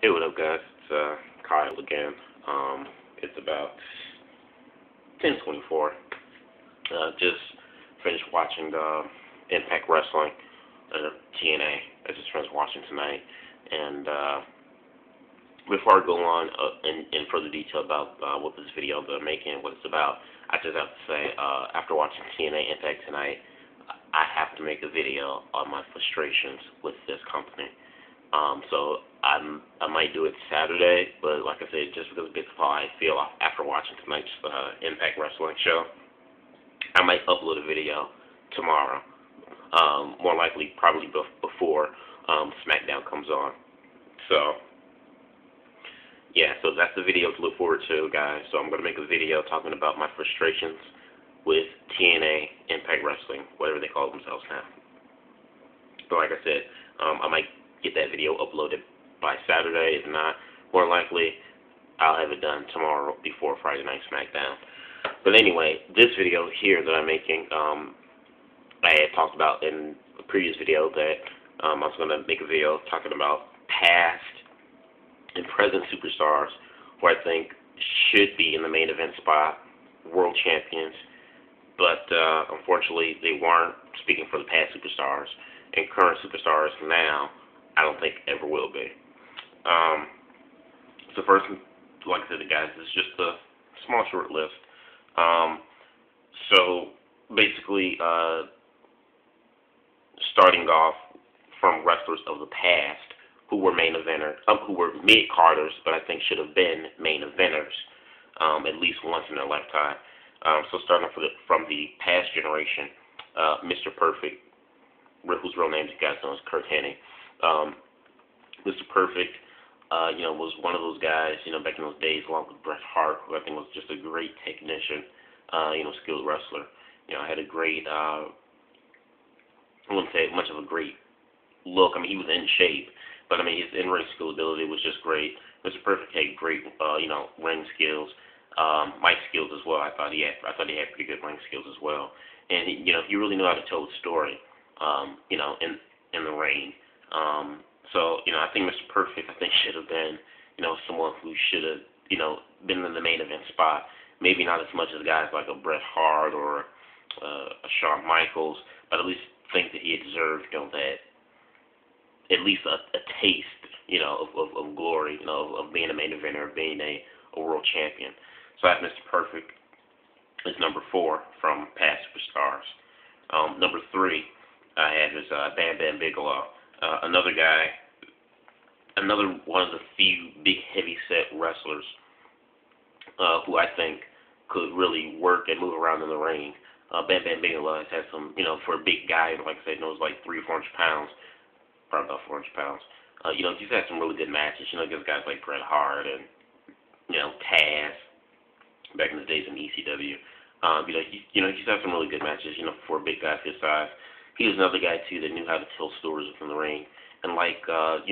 Hey, what up, guys? It's Kyle again. It's about 10:24. Just finished watching the Impact Wrestling, TNA. I just finished watching tonight, and before I go on in further detail about what this video that I'm making, what it's about, I just have to say, after watching TNA Impact tonight, I have to make a video on my frustrations with this company. So I might do it Saturday, but like I said, just because of how I feel after watching tonight's Impact Wrestling show, I might upload a video tomorrow. More likely, probably before SmackDown comes on. So yeah, so that's the video to look forward to, guys. So I'm gonna make a video talking about my frustrations with TNA Impact Wrestling, whatever they call themselves now. But like I said, I might get that video uploaded by Saturday. If not, more likely I'll have it done tomorrow before Friday Night SmackDown. But anyway, this video here that I'm making, I had talked about in a previous video that I was going to make a video talking about past and present superstars who I think should be in the main event spot, world champions, but unfortunately they weren't, speaking for the past superstars, and current superstars now, I don't think ever will be. So first, like I said, guys, it's just a small short list. So basically, starting off from wrestlers of the past who were main eventers, who were mid-carders, but I think should have been main eventers at least once in their lifetime. So starting off from the past generation, Mr. Perfect, whose real name you guys know is Curt Hennig. Mr. Perfect, was one of those guys, back in those days, along with Bret Hart, who I think was just a great technician, skilled wrestler. Had a great, I wouldn't say much of a great look. I mean, he was in shape, but I mean, his in-ring skill ability was just great. Mr. Perfect had great, ring skills, mic skills as well. I thought he had pretty good ring skills as well, and he really knew how to tell the story, in the ring. So I think Mr. Perfect, should have been, someone who should have, been in the main event spot. Maybe not as much as guys like a Bret Hart or a Shawn Michaels, but at least think that he deserved, that at least a taste, of glory, of being a main eventer, of being a world champion. So I have Mr. Perfect is number 4 from past superstars. Number 3 I have is Bam Bam Bigelow. Another guy, another one of the few big heavy-set wrestlers who I think could really work and move around in the ring. Bam Bam Bigelow has had some, for a big guy, like I said, knows like 300 or 400 pounds, probably about 400 pounds. He's had some really good matches, against guys like Bret Hart and, Taz, back in the days in ECW. He's had some really good matches, for a big guy of his size. He was another guy, too, that knew how to tell stories within the ring. And like, Curt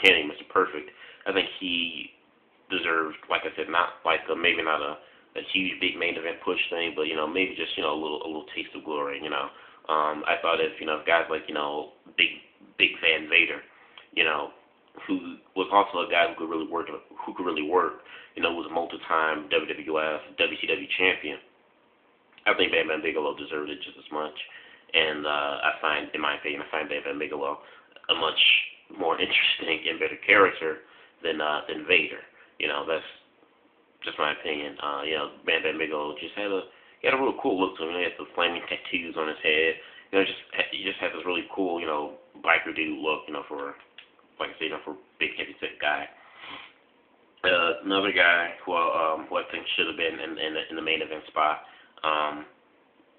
Hennig, Mr. Perfect, I think he deserved, like I said, not like maybe not a huge big main event push thing, but maybe just a little taste of glory. I thought if guys like Big Van Vader, who was also a guy who could really work, was a multi-time WWF, WCW champion. I think Bam Bam Bigelow deserved it just as much, and in my opinion, I find Bam Bam Bigelow a much more interesting and better character than Vader. That's just my opinion. Bam Bam Bigelow just he had a real cool look to him. He had the flaming tattoos on his head. He just had this really cool, biker dude look. For, like I said, for a big heavy set guy. Another guy who I think should have been in the main event spot,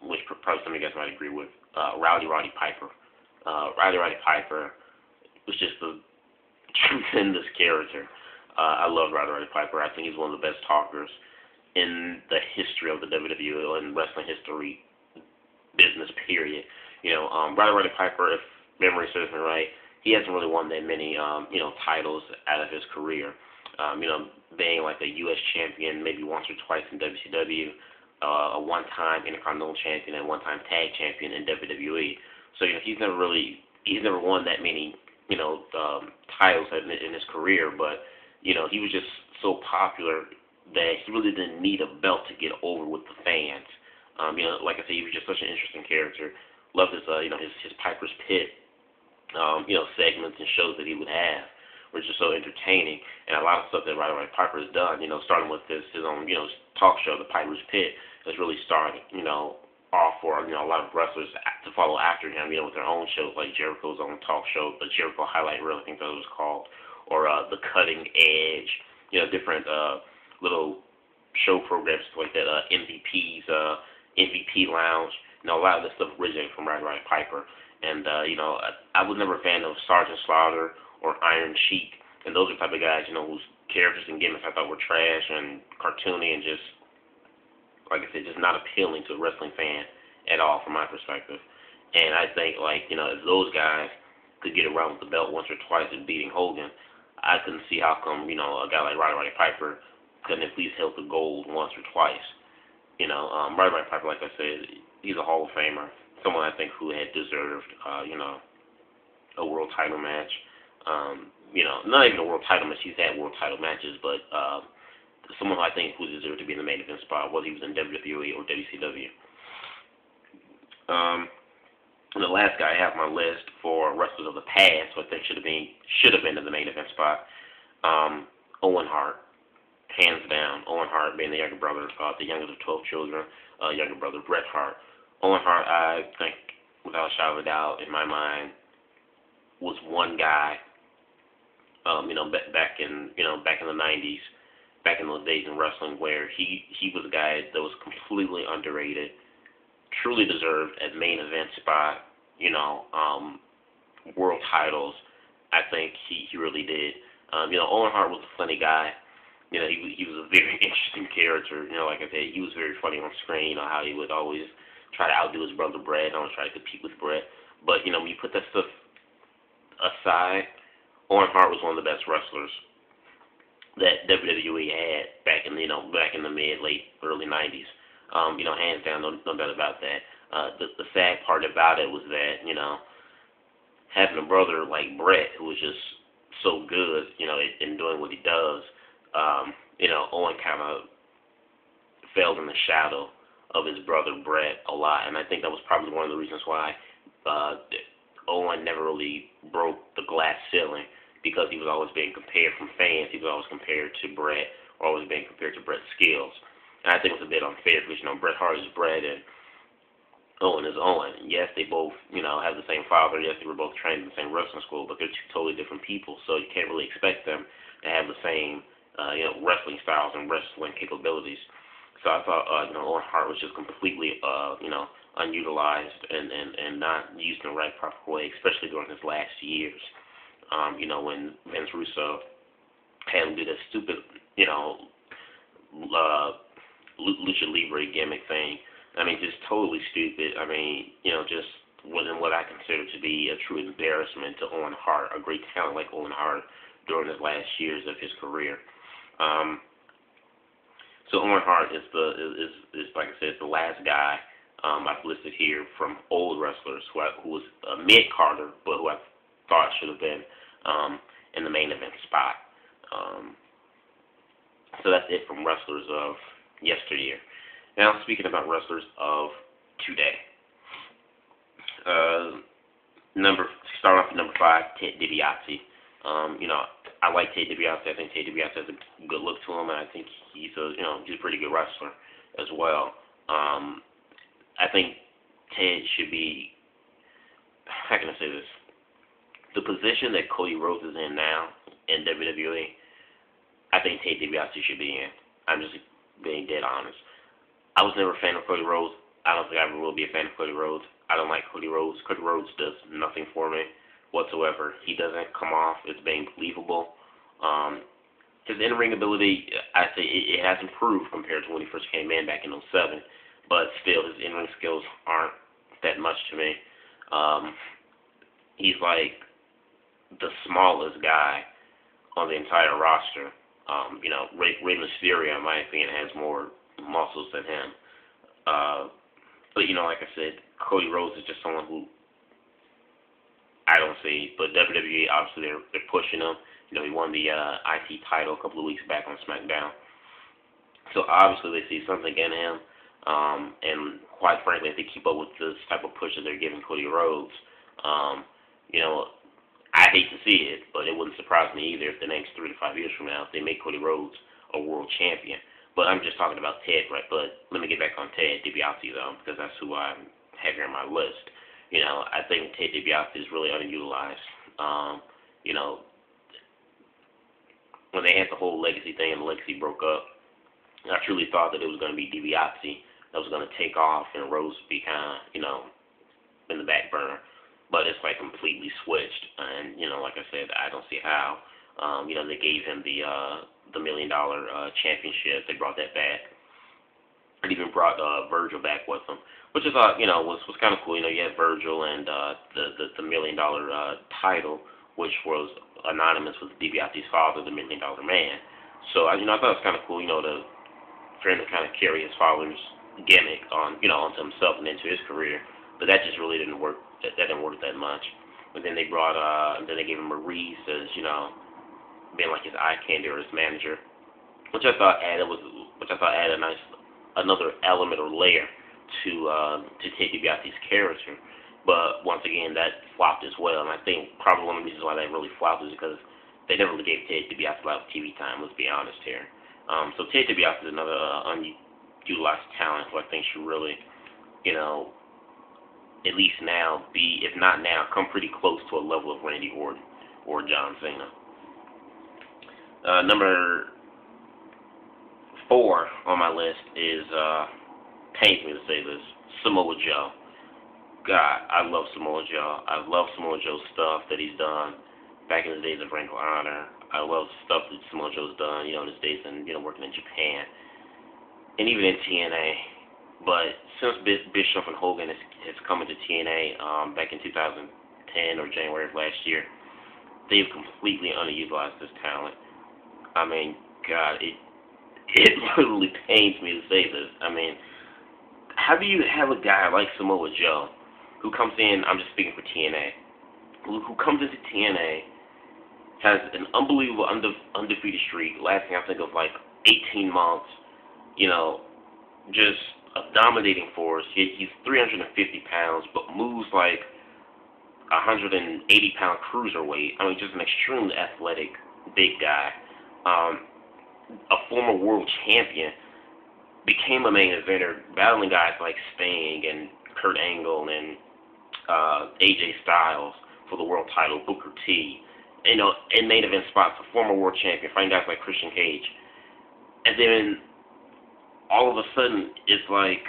which probably some of you guys might agree with, Roddy Piper. Roddy Piper was just a tremendous character. I love Roddy Piper. I think he's one of the best talkers in the history of the WWE and wrestling history business, period. Roddy Piper, if memory serves me right, he hasn't really won that many, titles out of his career. Being like a U.S. champion maybe once or twice in WCW, a one-time Intercontinental champion and one-time tag champion in WWE. So, he's never really he's never won that many, titles in his career, but, he was just so popular that he really didn't need a belt to get over with the fans. Like I said, he was just such an interesting character. Loved his, his Piper's Pit, segments and shows that he would have, were just so entertaining. And a lot of stuff that Roddy Piper has done, starting with his own, talk show, The Piper's Pit, has really started, off for, a lot of wrestlers to follow after him, with their own shows like Jericho's own talk show, the Jericho Highlight Reel, I think that was called, or The Cutting Edge, different little show programs like that, MVP Lounge. A lot of this stuff originated from Roddy Piper. And, I was never a fan of Sergeant Slaughter or Iron Sheik. And those are the type of guys, whose characters and gimmicks I thought were trash and cartoony and just, like I said, just not appealing to a wrestling fan at all from my perspective. And I think, if those guys could get around with the belt once or twice and beating Hogan, I couldn't see how come, a guy like Roddy Piper couldn't at least held the gold once or twice. Roddy Piper, like I said, he's a Hall of Famer, someone I think who had deserved, a world title match. Not even a world title match. He's had world title matches, but someone who I think who deserved to be in the main event spot, whether he was in WWE or WCW. And the last guy I have on my list for wrestlers of the past, who I think should have been in the main event spot, Owen Hart, hands down. Owen Hart being the younger brother, the youngest of 12 children, younger brother Bret Hart. Owen Hart, I think, without a shadow of a doubt, in my mind, was one guy, back in the 90s, back in those days in wrestling, where he was a guy that was completely underrated, truly deserved a main event spot, world titles. I think he really did. Owen Hart was a funny guy. He was a very interesting character. Like I said, he was very funny on screen. How he would always try to outdo his brother Bret, always try to compete with Bret. But when you put that stuff aside, Owen Hart was one of the best wrestlers that WWE had back in the mid, late, early 90s. Hands down, no doubt about that. The sad part about it was that, having a brother like Bret, who was just so good, in doing what he does, Owen kind of fell in the shadow of his brother Bret a lot, and I think that was probably one of the reasons why Owen never really broke the glass ceiling, because he was always being compared from fans. He was always compared to Bret, or always being compared to Bret's skills. And I think it was a bit unfair because, Bret Hart is Bret and Owen is Owen. Yes, they both, have the same father. Yes, they were both trained in the same wrestling school, but they're two totally different people, so you can't really expect them to have the same, wrestling styles and wrestling capabilities. So I thought, Owen Hart was just completely, unutilized and not used in the right, proper way, especially during his last years. When Vince Russo had him do that stupid, Lucha Libre gimmick thing. I mean, just totally stupid. I mean, just wasn't what I consider to be a true embarrassment to Owen Hart, a great talent like Owen Hart during his last years of his career. So Owen Hart is like I said, the last guy I've listed here from old wrestlers who was a mid-carder, but who I thought should have been in the main event spot. So that's it from wrestlers of yesteryear. Now, speaking about wrestlers of today. Start off at number 5, Ted DiBiase. I like Ted DiBiase. I think Ted DiBiase has a good look to him, and I think he's a pretty good wrestler as well. I think Ted should be, how can I say this? The position that Cody Rhodes is in now in WWE, I think Ted DiBiase should be in. I'm just being dead honest. I was never a fan of Cody Rhodes. I don't think I ever will be a fan of Cody Rhodes. I don't like Cody Rhodes. Cody Rhodes does nothing for me whatsoever. He doesn't come off as being believable. His in-ring ability, I say it has improved compared to when he first came in back in '07, but still his in-ring skills aren't that much to me. He's like the smallest guy on the entire roster. Rey Mysterio, in my opinion, has more muscles than him. But like I said, Cody Rhodes is just someone who I don't see. But WWE, obviously, they're pushing him. You know, he won the IC title a couple of weeks back on SmackDown. So obviously they see something in him. And quite frankly, if they keep up with this type of push that they're giving Cody Rhodes, you know, I hate to see it, but it wouldn't surprise me either if the next 3 to 5 years from now, if they make Cody Rhodes a world champion. But I'm just talking about Ted, right? But let me get back on Ted DiBiase, though, because that's who I have here on my list. You know, I think Ted DiBiase is really underutilized. You know, when they had the whole legacy thing and the legacy broke up, I truly thought that it was going to be DiBiase that was going to take off and Rhodes would be kind of, you know, in the back burner. But it's like completely switched, and you know, like I said, I don't see how. You know, they gave him the $1 million championship. They brought that back, and even brought Virgil back with them, which I thought, you know, was kind of cool. You know, you had Virgil and the $1 million title, which was anonymous with DiBiase's father, the $1 million Man. So you know, I thought it was kind of cool. You know, for him to kind of carry his father's gimmick on, you know, onto himself and into his career. But that just really didn't work. That didn't work that much. But then they brought, then they gave him Maurice as, you know, being like his eye candy or his manager, which I thought added a nice another element or layer to Ted DiBiase's character. But once again, that flopped as well. And I think probably one of the reasons why that really flopped is because they never really gave Ted DiBiase a lot of TV time. Let's be honest here. So Ted DiBiase is another unutilized talent who I think should really, you know, at least now be, if not now, come pretty close to a level of Randy Orton or John Cena. Number 4 on my list is, pains me to say this, Samoa Joe. God, I love Samoa Joe. I love Samoa Joe's stuff that he's done back in the days of Ring of Honor. I love stuff that Samoa Joe's done, you know, in his days and, you know, working in Japan. And even in TNA. But since Bischoff and Hogan has come into TNA back in 2010 or January of last year, they've completely underutilized this talent. I mean, God, it literally pains me to say this. I mean, how do you have a guy like Samoa Joe who comes in, I'm just speaking for TNA, who comes into TNA, has an unbelievable undefeated streak, lasting I think of like 18 months, you know, just a dominating force. He's 350 pounds, but moves like 180-pound cruiserweight. I mean, just an extremely athletic, big guy. A former world champion, became a main eventer, battling guys like Sting and Kurt Angle and AJ Styles for the world title, Booker T. You know, in main event spots, a former world champion, fighting guys like Christian Cage. And then all of a sudden, it's like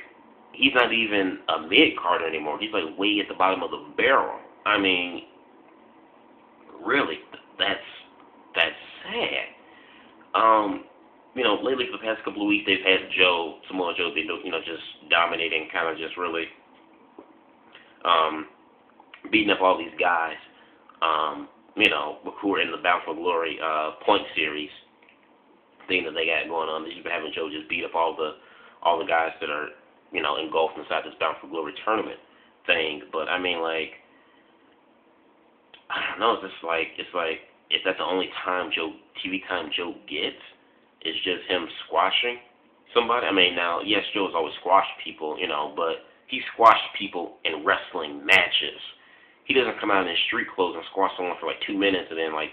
he's not even a mid-carder anymore. He's like way at the bottom of the barrel. I mean, really, that's sad. You know, lately for the past couple of weeks, they've had Samoa Joe, you know, just dominating, kind of just really beating up all these guys, you know, who are in the Bound for Glory point series thing that they got going on. They've been having Joe just beat up all the guys that are, you know, engulfed inside this Bound for Glory tournament thing. But I mean, like, I don't know. It's like if that's the only time TV time Joe gets, it's just him squashing somebody. I mean, now yes, Joe's always squashed people, you know, but he squashed people in wrestling matches. He doesn't come out in his street clothes and squash someone for like 2 minutes and then like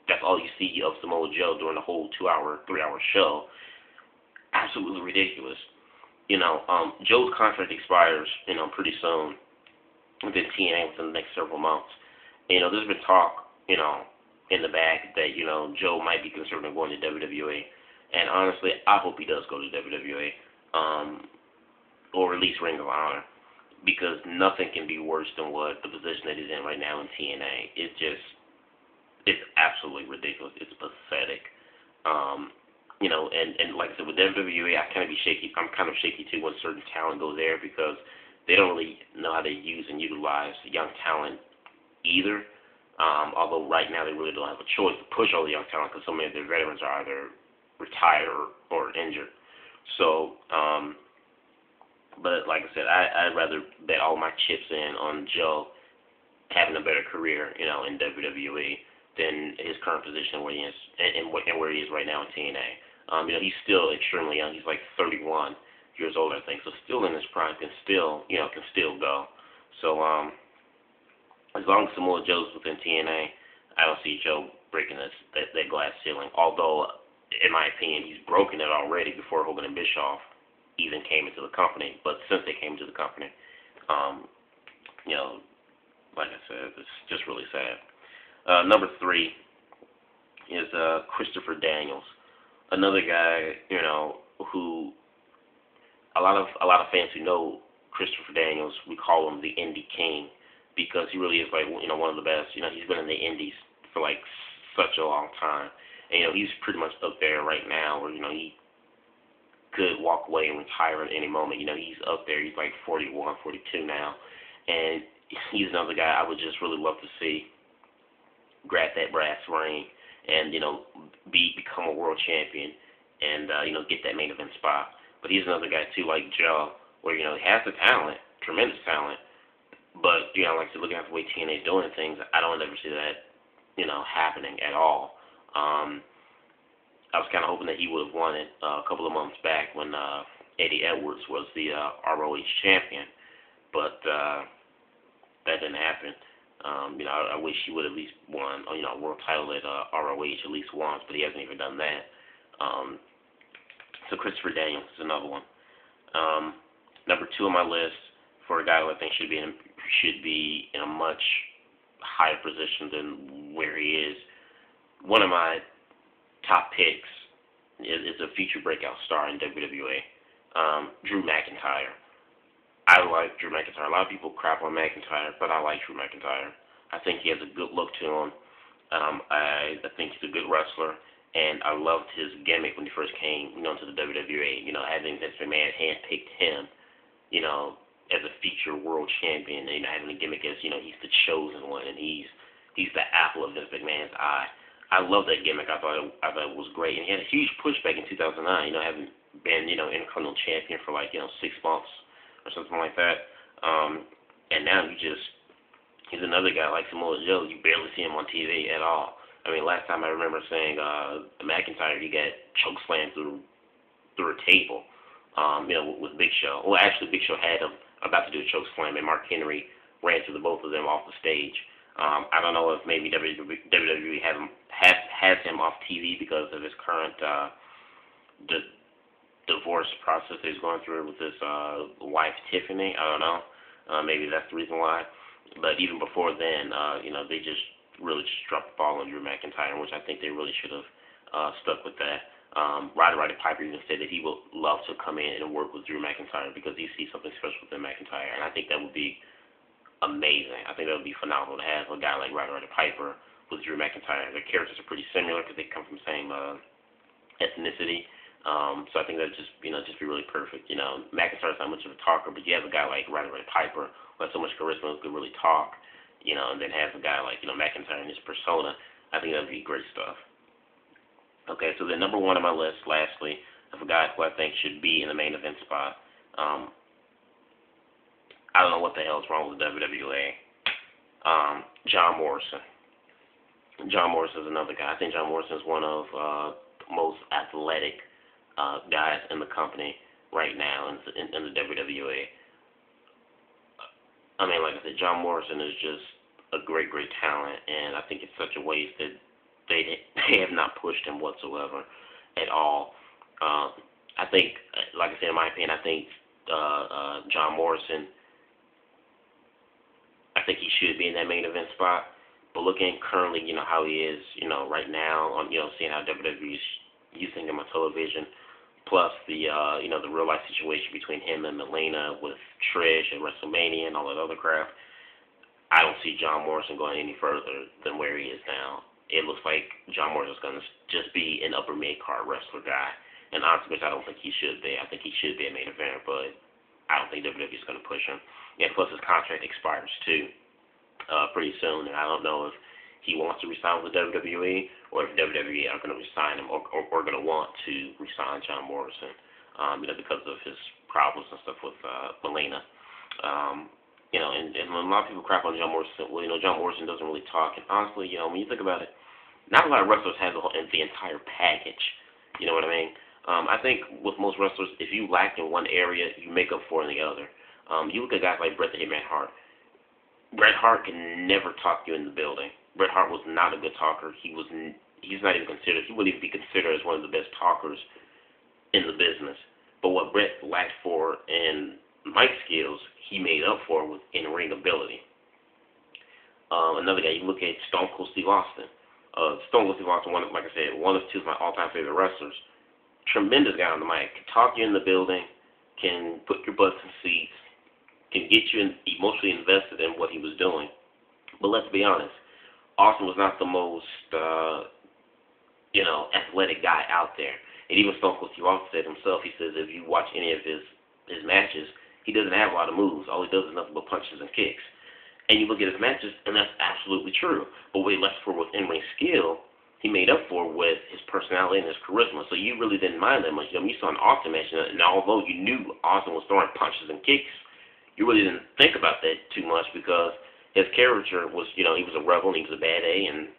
that's all you see of Samoa Joe during the whole 2-hour, 3-hour show. Absolutely ridiculous. You know, Joe's contract expires, you know, pretty soon within TNA within the next several months. And, you know, there's been talk, you know, in the back that, you know, Joe might be considering going to WWE. And honestly, I hope he does go to WWE, or at least Ring of Honor, because nothing can be worse than what the position that he's in right now in TNA. It's absolutely ridiculous. It's pathetic. You know, and like I said, with WWE, I'm kind of shaky too when certain talent goes there because they don't really know how to use and utilize young talent either. Although right now they really don't have a choice to push all the young talent because so many of their veterans are either retired or injured. So, but like I said, I'd rather bet all my chips in on Joe having a better career, in WWE than his current position where he is and where he is right now in TNA. He's still extremely young. He's like 31 years old, I think. So still in his prime, can still go. So as long as Samoa Joe's within TNA, I don't see Joe breaking that glass ceiling. Although, in my opinion, he's broken it already before Hogan and Bischoff even came into the company. But since they came into the company, like I said, it's just really sad. Number 3 is Christopher Daniels, another guy, who a lot of fans who know Christopher Daniels, we call him the Indie King because he really is like one of the best. He's been in the Indies for like such a long time, and he's pretty much up there right now where he could walk away and retire at any moment. He's up there. He's like 41, 42 now, and he's another guy I would just really love to see grab that brass ring and become a world champion and get that main event spot. But he's another guy too, like Joe, where he has the talent, tremendous talent, but like I said, looking at the way TNA is doing things, I don't ever see that happening at all. I was kind of hoping that he would have won it a couple of months back when Eddie Edwards was the ROH champion, but that didn't happen. I wish he would have at least won, a world title at ROH at least once, but he hasn't even done that. So Christopher Daniels is another one. Number 2 on my list for a guy who I think should be in a much higher position than where he is. One of my top picks is a future breakout star in WWE, Drew McIntyre. I like Drew McIntyre. A lot of people crap on McIntyre, but I like Drew McIntyre. I think he has a good look to him. I think he's a good wrestler, and I loved his gimmick when he first came, to the WWE. Having Vince McMahon handpicked him, as a future world champion, and having a gimmick as, he's the chosen one, and he's the apple of Vince McMahon's eye. I love that gimmick. I thought it was great, and he had a huge pushback in 2009. Having been, Intercontinental Champion for like 6 months or something like that, and now he's another guy like Samoa Joe. You barely see him on TV at all. I mean, last time I remember seeing McIntyre, he got chokeslammed through a table, with Big Show. Well, actually, Big Show had him about to do a chokeslam, and Mark Henry ran through the both of them off the stage. I don't know if maybe WWE has him off TV because of his current divorce process that he's going through with his wife Tiffany. I don't know. Maybe that's the reason why. But even before then, they just really dropped the ball on Drew McIntyre, which I think they really should have stuck with that. Roddy Piper even said that he would love to come in and work with Drew McIntyre because he sees something special within McIntyre, and I think that would be amazing. I think that would be phenomenal to have a guy like Roddy Piper with Drew McIntyre. Their characters are pretty similar because they come from the same ethnicity. So I think that would just be really perfect. McIntyre's not much of a talker, but you have a guy like Roddy Piper who has so much charisma who could really talk, and then have a guy like McIntyre in his persona. I think that would be great stuff. Okay, so the number 1 on my list, lastly, of a guy who I think should be in the main event spot. I don't know what the hell is wrong with WWE. John Morrison. John Morrison is another guy. I think John Morrison is one of the most athletic guys in the company right now in the WWE. I mean, like I said, John Morrison is just a great talent, and I think it's such a waste that they have not pushed him whatsoever at all. I think, like I said, in my opinion, I think John Morrison, I think he should be in that main event spot. But looking currently, how he is, right now, on seeing how WWE is using him on television, plus the the real life situation between him and Melina with Trish and WrestleMania and all that other crap, I don't see John Morrison going any further than where he is now. It looks like John Morrison is going to just be an upper mid-card wrestler guy. And honestly, I don't think he should be. I think he should be a main eventer, but I don't think WWE is going to push him. Yeah, plus his contract expires too pretty soon, and I don't know if he wants to resign with the WWE or if WWE are going to resign him or going to want to resign John Morrison, because of his problems and stuff with Melina. And a lot of people crap on John Morrison. Well, John Morrison doesn't really talk. And honestly, when you think about it, not a lot of wrestlers have the entire package. You know what I mean? I think with most wrestlers, if you lack in one area, you make up for it in the other. You look at guys like Bret the Hitman Hart. Bret Hart can never talk you in the building. Bret Hart was not a good talker. He's not even considered. He wouldn't even be considered as one of the best talkers in the business. But what Bret lacked for in mic skills, he made up for with in-ring ability. Another guy, you look at Stone Cold Steve Austin. Stone Cold Steve Austin, like I said, one of two of my all-time favorite wrestlers. Tremendous guy on the mic. Can talk you in the building, can put your butts in seats, can get you emotionally invested in what he was doing. But let's be honest, Austin was not the most, athletic guy out there. And even Stone Cold Steve Austin said himself, he says if you watch any of his matches, he doesn't have a lot of moves. All he does is nothing but punches and kicks. And you look at his matches, and that's absolutely true. But what he left for with in-ring skill, he made up for with his personality and his charisma. So you really didn't mind that much. You saw an Austin match, and although you knew Austin was throwing punches and kicks, you really didn't think about that too much because his character was, he was a rebel and he was a bad A, and,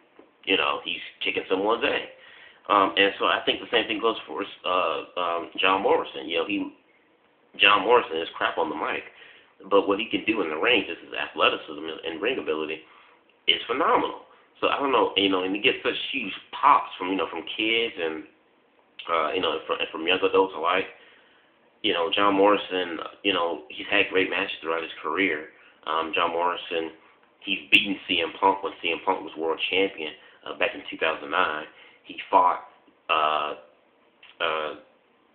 he's kicking someone's A. And so I think the same thing goes for John Morrison. John Morrison is crap on the mic, but what he can do in the ring, just his athleticism and ring ability, is phenomenal. So I don't know, and he gets such huge pops from kids and from young adults alike. John Morrison, he's had great matches throughout his career. John Morrison, he's beaten CM Punk when CM Punk was world champion back in 2009. He fought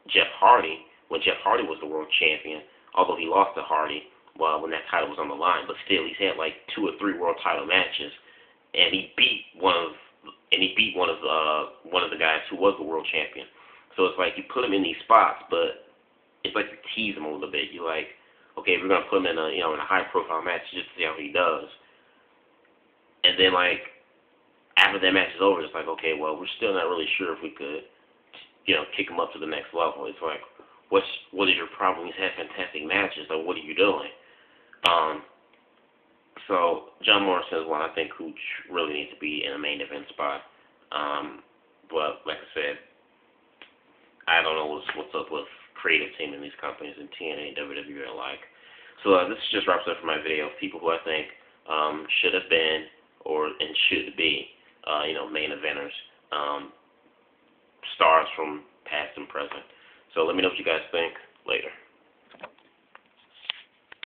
Jeff Hardy when Jeff Hardy was the world champion, although he lost to Hardy when that title was on the line. But still, he's had like 2 or 3 world title matches, and he beat one of the guys who was the world champion. So it's like you put him in these spots, but it's like you tease him a little bit. You're like, okay, we're gonna put him in a high profile match just to see how he does, and then like after that match is over, it's like, okay, well, we're still not really sure if we could kick him up to the next level. It's like, what is your problem? He's had fantastic matches. Like, what are you doing? So John Morrison is one I think who really needs to be in a main event spot. But like I said, I don't know what's up with creative team in these companies in TNA, WWE alike. So this just wraps up for my video of people who I think should have been and should be, main eventers, stars from past and present. So let me know what you guys think. Later.